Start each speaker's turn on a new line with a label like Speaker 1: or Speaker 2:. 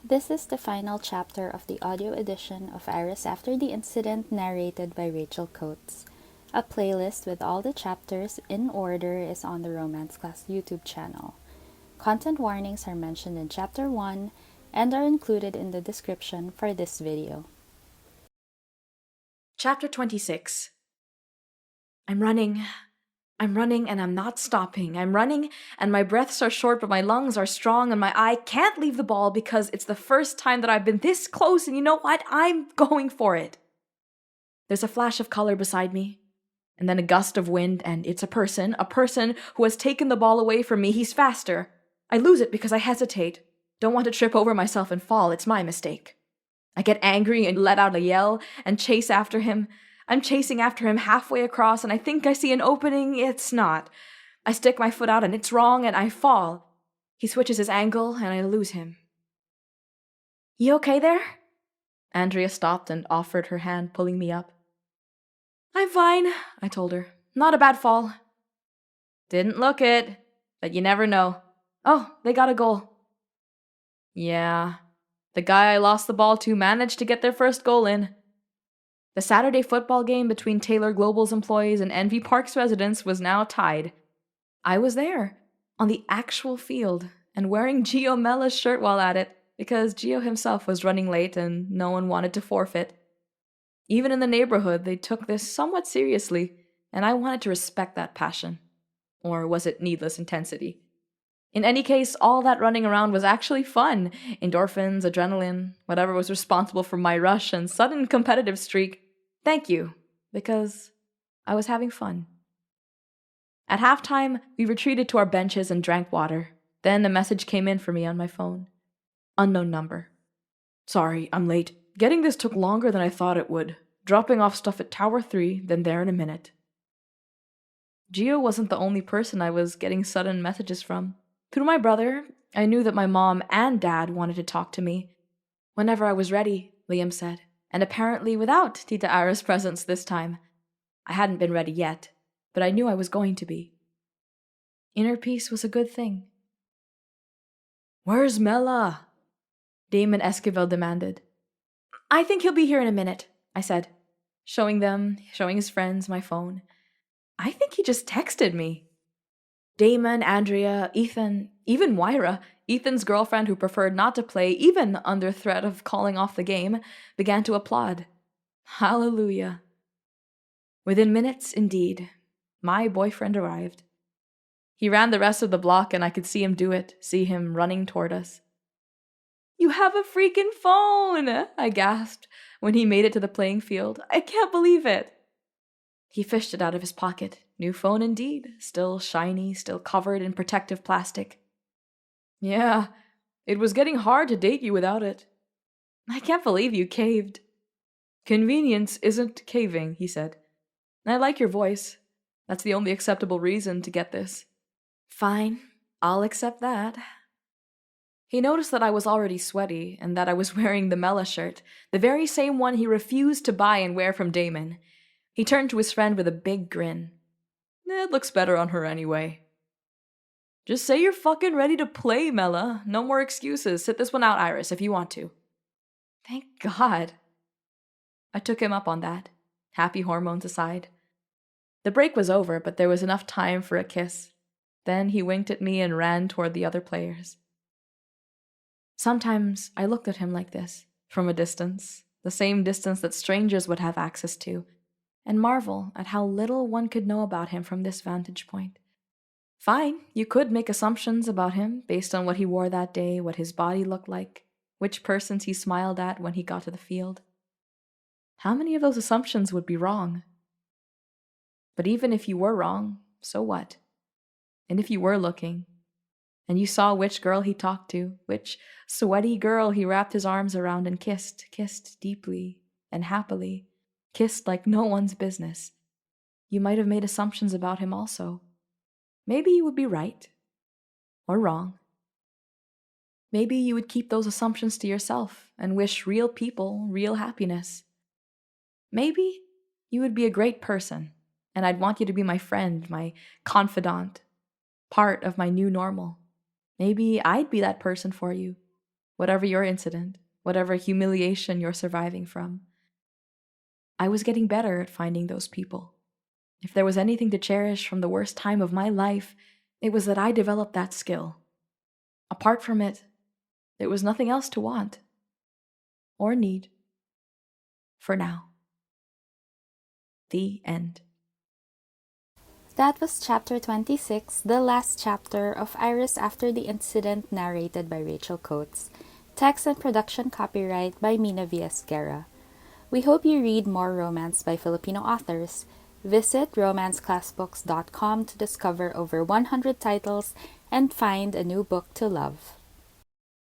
Speaker 1: This is the final chapter of the audio edition of Iris After the Incident, narrated by Rachel Coates. A playlist with all the chapters in order is on the Romance Class YouTube channel. Content warnings are mentioned in Chapter 1 and are included in the description for this video.
Speaker 2: Chapter 26. I'm running, and I'm not stopping. I'm running, and my breaths are short, but my lungs are strong, and my eye can't leave the ball because it's the first time that I've been this close, and you know what? I'm going for it. There's a flash of color beside me, and then a gust of wind, and it's a person who has taken the ball away from me. He's faster. I lose it because I hesitate. Don't want to trip over myself and fall. It's my mistake. I get angry and let out a yell and chase after him. I'm chasing after him halfway across, and I think I see an opening. It's not. I stick my foot out, and it's wrong, and I fall. He switches his angle, and I lose him. You okay there? Andrea stopped and offered her hand, pulling me up. I'm fine, I told her. Not a bad fall. Didn't look it, but you never know. Oh, they got a goal. Yeah, the guy I lost the ball to managed to get their first goal in. The Saturday football game between Taylor Global's employees and Envy Park's residents was now tied. I was there, on the actual field, and wearing Gio Mella's shirt while at it, because Gio himself was running late and no one wanted to forfeit. Even in the neighborhood, they took this somewhat seriously, and I wanted to respect that passion. Or was it needless intensity? In any case, all that running around was actually fun. Endorphins, adrenaline, whatever was responsible for my rush and sudden competitive streak. Thank you, because I was having fun. At halftime, we retreated to our benches and drank water. Then a message came in for me on my phone. Unknown number. Sorry, I'm late. Getting this took longer than I thought it would. Dropping off stuff at Tower 3, then there in a minute. Gio wasn't the only person I was getting sudden messages from. Through my brother, I knew that my mom and dad wanted to talk to me. Whenever I was ready, Liam said, and apparently without Tita Ara's presence this time. I hadn't been ready yet, but I knew I was going to be. Inner peace was a good thing. Where's Mela? Damon Esquivel demanded. I think he'll be here in a minute, I said, showing his friends my phone. I think he just texted me. Damon, Andrea, Ethan, even Moira, Ethan's girlfriend who preferred not to play even under threat of calling off the game, began to applaud. Hallelujah. Within minutes, indeed, my boyfriend arrived. He ran the rest of the block and I could see him do it, see him running toward us. You have a freaking phone, I gasped when he made it to the playing field. I can't believe it. He fished it out of his pocket. New phone indeed, still shiny, still covered in protective plastic. Yeah, it was getting hard to date you without it. I can't believe you caved. Convenience isn't caving, he said. I like your voice. That's the only acceptable reason to get this. Fine, I'll accept that. He noticed that I was already sweaty and that I was wearing the Mela shirt, the very same one he refused to buy and wear from Damon. He turned to his friend with a big grin. It looks better on her anyway. Just say you're fucking ready to play, Mela. No more excuses. Sit this one out, Iris, if you want to. Thank God. I took him up on that, happy hormones aside. The break was over, but there was enough time for a kiss. Then he winked at me and ran toward the other players. Sometimes I looked at him like this, from a distance, the same distance that strangers would have access to, and marvel at how little one could know about him from this vantage point. Fine, you could make assumptions about him based on what he wore that day, what his body looked like, which persons he smiled at when he got to the field. How many of those assumptions would be wrong? But even if you were wrong, so what? And if you were looking, and you saw which girl he talked to, which sweaty girl he wrapped his arms around and kissed deeply and happily, kissed like no one's business, you might have made assumptions about him also. Maybe you would be right. Or wrong. Maybe you would keep those assumptions to yourself and wish real people real happiness. Maybe you would be a great person, and I'd want you to be my friend, my confidant, part of my new normal. Maybe I'd be that person for you. whatever your incident, whatever humiliation you're surviving from. I was getting better at finding those people. If there was anything to cherish from the worst time of my life, it was that I developed that skill. Apart from it, there was nothing else to want or need. For now. The end.
Speaker 1: That was chapter 26, the last chapter of Iris After the Incident, narrated by Rachel Coates. Text and production copyright by Mina v. Esguerra. We hope you read more romance by Filipino authors. Visit romanceclassbooks.com to discover over 100 titles and find a new book to love.